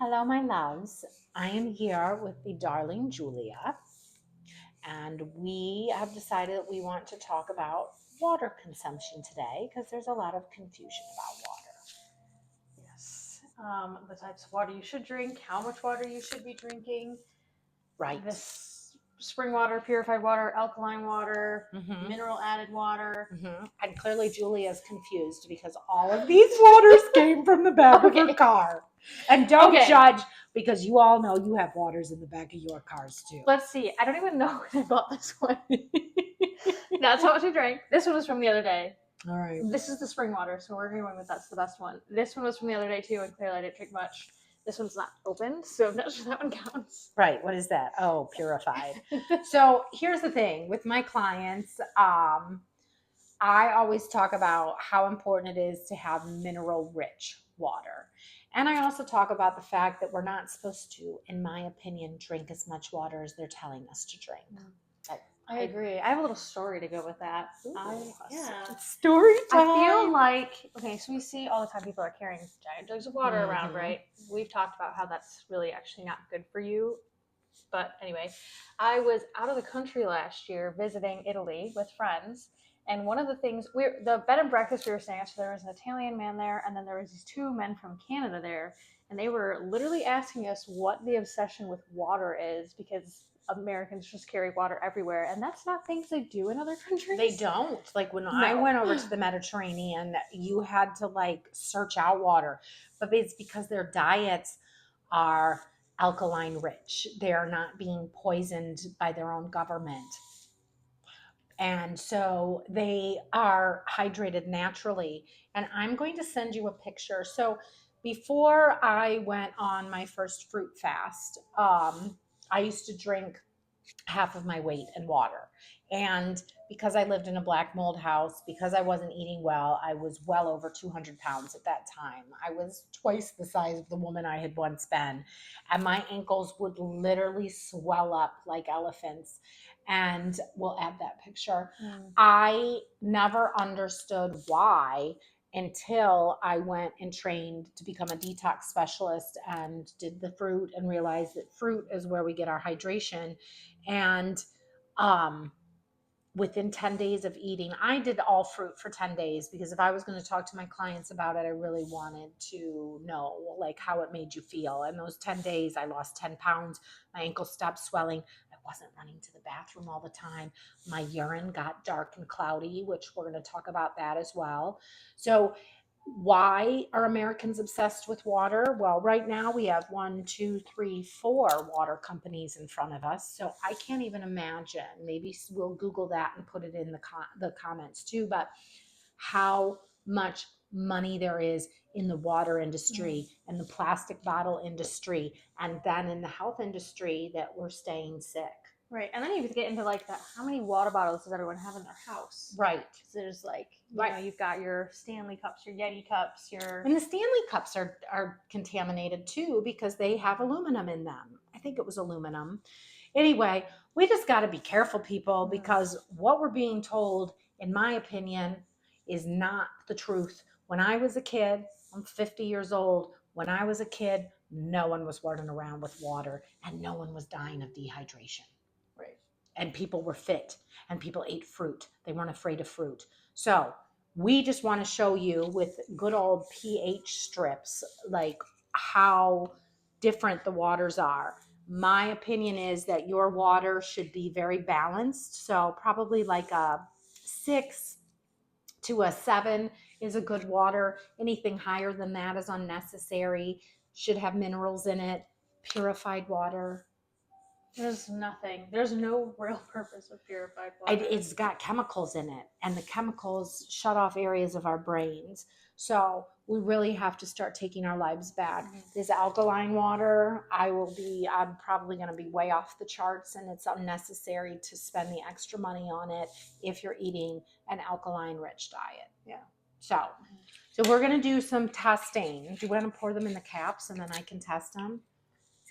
Hello, my loves. I am here with the darling Julia, and we have decided that we want to talk about water consumption today because there's a lot of confusion about water. Yes. The types of water you should drink, how much water you should be drinking. Right. This spring water, purified water, alkaline water, Mm-hmm. mineral added water. Mm-hmm. And clearly Julia is confused because all of these waters came from the back of her Okay. car. And don't Okay. judge because you all know you have waters in the back of your cars too. Let's see. I don't even know when I bought this one. That's how much I drank. This one was from the other day. All right. This is the spring water, so we're going with that's the best one. This one was from the other day too, and clearly I didn't drink much. This one's not opened, so I'm not sure that one counts. Right. What is that? Oh, purified. So here's the thing with my clients. I always talk about how important it is to have mineral rich water. And I also talk about the fact that we're not supposed to, in my opinion, drink as much water as they're telling us to drink. I agree. I have a little story to go with that. Story time. I feel like, okay, so we see all the time people are carrying giant jugs of water around, right? We've talked about how that's really actually not good for you. But anyway, I was out of the country last year visiting Italy with friends. And one of the things, the bed and breakfast we were staying at, so there was an Italian man there, and then there was these two men from Canada there. And they were literally asking us what the obsession with water is, because Americans just carry water everywhere, and that's not things they do in other countries. They don't. Like when I went over to the Mediterranean, you had to like search out water, but it's because their diets are alkaline rich. They are not being poisoned by their own government. And so they are hydrated naturally. And I'm going to send you a picture. So before I went on my first fruit fast, I used to drink half of my weight in water. And because I lived in a black mold house, because I wasn't eating well, I was well over 200 pounds at that time. I was twice the size of the woman I had once been. And my ankles would literally swell up like elephants. And we'll add that picture. I never understood why until I went and trained to become a detox specialist and did the fruit and realized that fruit is where we get our hydration. And within 10 days of eating, I did all fruit for 10 days because if I was going to talk to my clients about it, I really wanted to know like how it made you feel. And those 10 days, I lost 10 pounds. My ankles stopped swelling. I wasn't running to the bathroom all the time. My urine got dark and cloudy, which we're going to talk about that as well. So why are Americans obsessed with water? Well, right now we have 4 water companies in front of us. So I can't even imagine. Maybe we'll Google that and put it in the comments too. But how much money there is in the water industry and the plastic bottle industry, and then in the health industry that we're staying sick. Right, and then you get into like that. How many water bottles does everyone have in their house? Right. Because there's like, you know, you've got your Stanley cups, your Yeti cups, and the Stanley cups are contaminated too because they have aluminum in them. I think it was aluminum. Anyway, we just got to be careful, people, because what we're being told, in my opinion, is not the truth. When I was a kid, I'm 50 years old. When I was a kid, no one was running around with water and no one was dying of dehydration. Right. And people were fit and people ate fruit. They weren't afraid of fruit. So we just want to show you with good old pH strips, like how different the waters are. My opinion is that your water should be very balanced. So probably like a 6 to a 7 is a good water. Anything higher than that is unnecessary. Should have minerals in it. Purified water. There's nothing. There's no real purpose of purified water. It's got chemicals in it, and the chemicals shut off areas of our brains. So we really have to start taking our lives back. This alkaline water, I'm probably going to be way off the charts, and it's unnecessary to spend the extra money on it if you're eating an alkaline rich diet. Yeah. So we're going to do some testing. Do you want to pour them in the caps and then I can test them?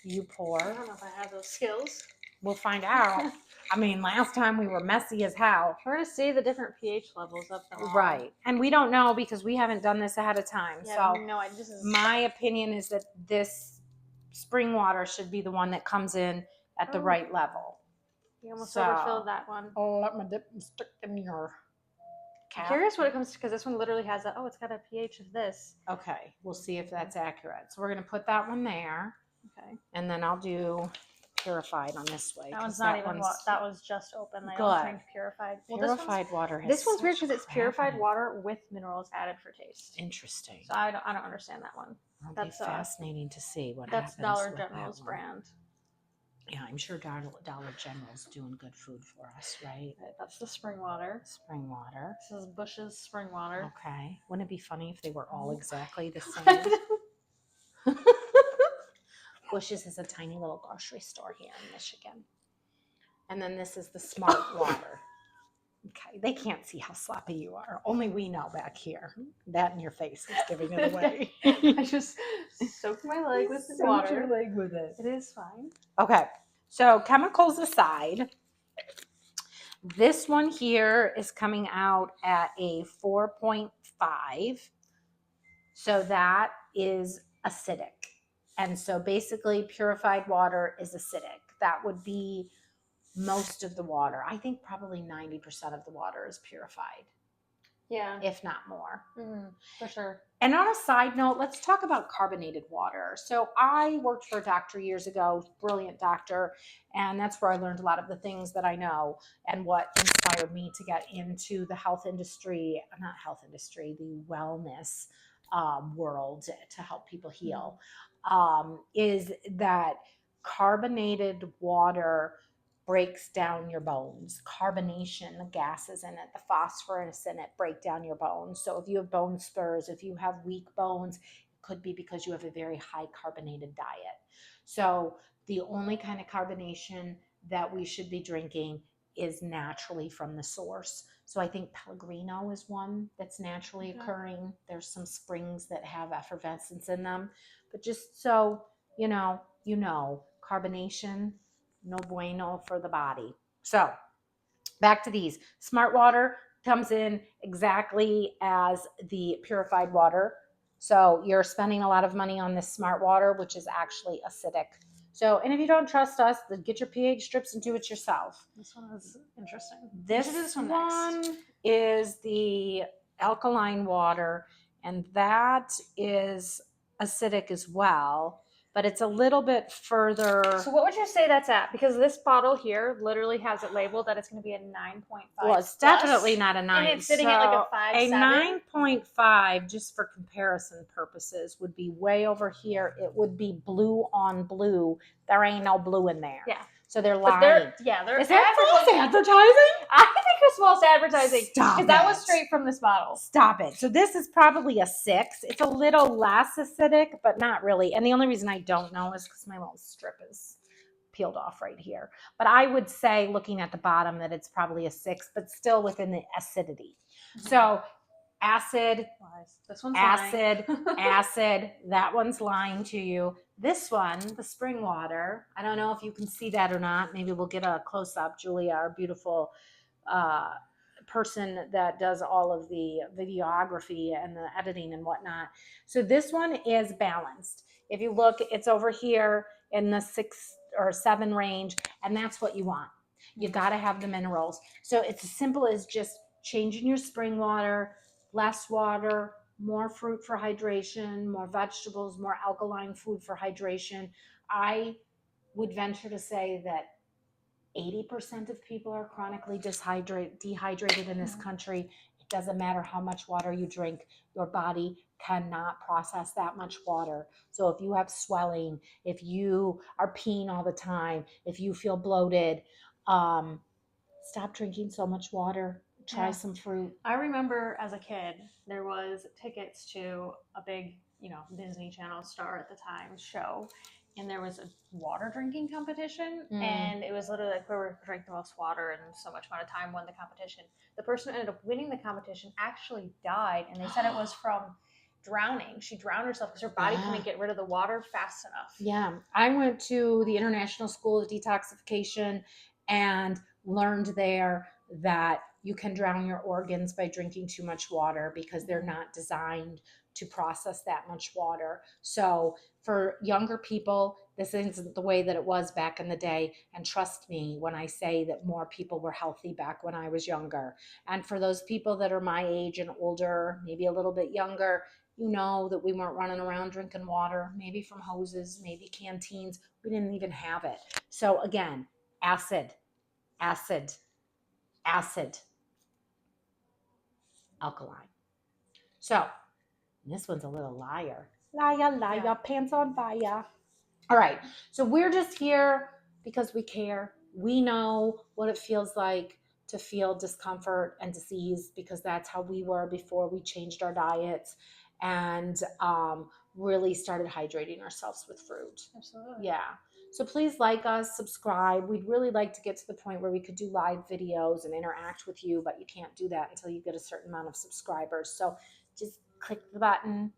You pour. I don't know if I have those skills. We'll find out. I mean, last time we were messy as hell. We're going to see the different pH levels of them all. Right. And we don't know because we haven't done this ahead of time. Yeah, so no, my opinion is that this spring water should be the one that comes in at the right level. You almost overfilled that one. Oh, let me dip and stick in your cap. I'm curious what it comes to, because this one literally has it's got a pH of this. Okay, we'll see if that's accurate. So we're going to put that one there. Okay. And then I'll do purified on this way. That one's not even that was just open. They all drink purified. Well, purified water. This one's weird because it's purified water with minerals added for taste. Interesting. So I don't understand that one. That's fascinating to see what happens. That's Dollar General's brand. Yeah, I'm sure Dollar General's doing good food for us, right? That's the spring water. Spring water. This is Bush's spring water. Okay. Wouldn't it be funny if they were all exactly the same? Bush's is a tiny little grocery store here in Michigan. And then this is the Smart Water. Okay, they can't see how sloppy you are. Only we know back here. That in your face is giving it away. I just soaked my leg with water. Soaked your leg with it. It is fine. Okay, so chemicals aside, this one here is coming out at a 4.5. So that is acidic. And so basically purified water is acidic. That would be most of the water. I think probably 90% of the water is purified. Yeah. If not more. Mm-hmm. For sure. And on a side note, let's talk about carbonated water. So I worked for a doctor years ago, brilliant doctor, and that's where I learned a lot of the things that I know and what inspired me to get into the the wellness world to help people heal, is that carbonated water breaks down your bones. Carbonation, the gases in it, the phosphorus in it break down your bones. So if you have bone spurs, if you have weak bones, it could be because you have a very high carbonated diet. So the only kind of carbonation that we should be drinking is naturally from the source. So I think Pellegrino is one that's naturally occurring. There's some springs that have effervescence in them. But just so you know, carbonation, no bueno for the body. So back to these. Smart water comes in exactly as the purified water. So you're spending a lot of money on this smart water, which is actually acidic. So, and if you don't trust us, then get your pH strips and do it yourself. This one is interesting. This one is the alkaline water, and that is acidic as well, but it's a little bit further. So what would you say that's at? Because this bottle here literally has it labeled that it's going to be a 9.5. Well, it's definitely not a 9. And it's sitting at like a 5. A 9.5, just for comparison purposes, would be way over here. It would be blue on blue. There ain't no blue in there. Yeah. So they're lying. They're Is that false advertising? I think it's false advertising. Stop it. Because that was straight from this bottle. Stop it. So this is probably a 6. It's a little less acidic, but not really. And the only reason I don't know is because my little strip is peeled off right here. But I would say, looking at the bottom, that it's probably a 6, but still within the acidity. Mm-hmm. So acid, this one's acid, acid. That one's lying to you. This one, the spring water, I don't know if you can see that or not. Maybe we'll get a close-up. Julia, our beautiful person that does all of the videography and the editing and whatnot. So this one is balanced. If you look, it's over here in the 6 or 7 range, and that's what you want. You've got to have the minerals. So it's as simple as just changing your spring water, less water, more fruit for hydration, more vegetables, more alkaline food for hydration. I would venture to say that 80% of people are chronically dehydrated in this country. It doesn't matter how much water you drink. Your body cannot process that much water. So if you have swelling, if you are peeing all the time, if you feel bloated, stop drinking so much water. Try some fruit. I remember as a kid, there was tickets to a big, Disney Channel star at the time show, and there was a water drinking competition, and it was literally like whoever drank the most water in so much amount of time won the competition. The person who ended up winning the competition actually died, and they said it was from drowning. She drowned herself because her body couldn't get rid of the water fast enough. Yeah. I went to the International School of Detoxification and learned there that you can drown your organs by drinking too much water because they're not designed to process that much water. So for younger people, this isn't the way that it was back in the day. And trust me when I say that more people were healthy back when I was younger. And for those people that are my age and older, maybe a little bit younger, you know that we weren't running around drinking water, maybe from hoses, maybe canteens. We didn't even have it. So again, acid, acid, acid, alkaline. So this one's a little liar. Liar, liar, Yeah. pants on fire. All right. So we're just here because we care. We know what it feels like to feel discomfort and disease because that's how we were before we changed our diets and really started hydrating ourselves with fruit. Absolutely. Yeah. So please like us, subscribe. We'd really like to get to the point where we could do live videos and interact with you, but you can't do that until you get a certain amount of subscribers. So just click the button,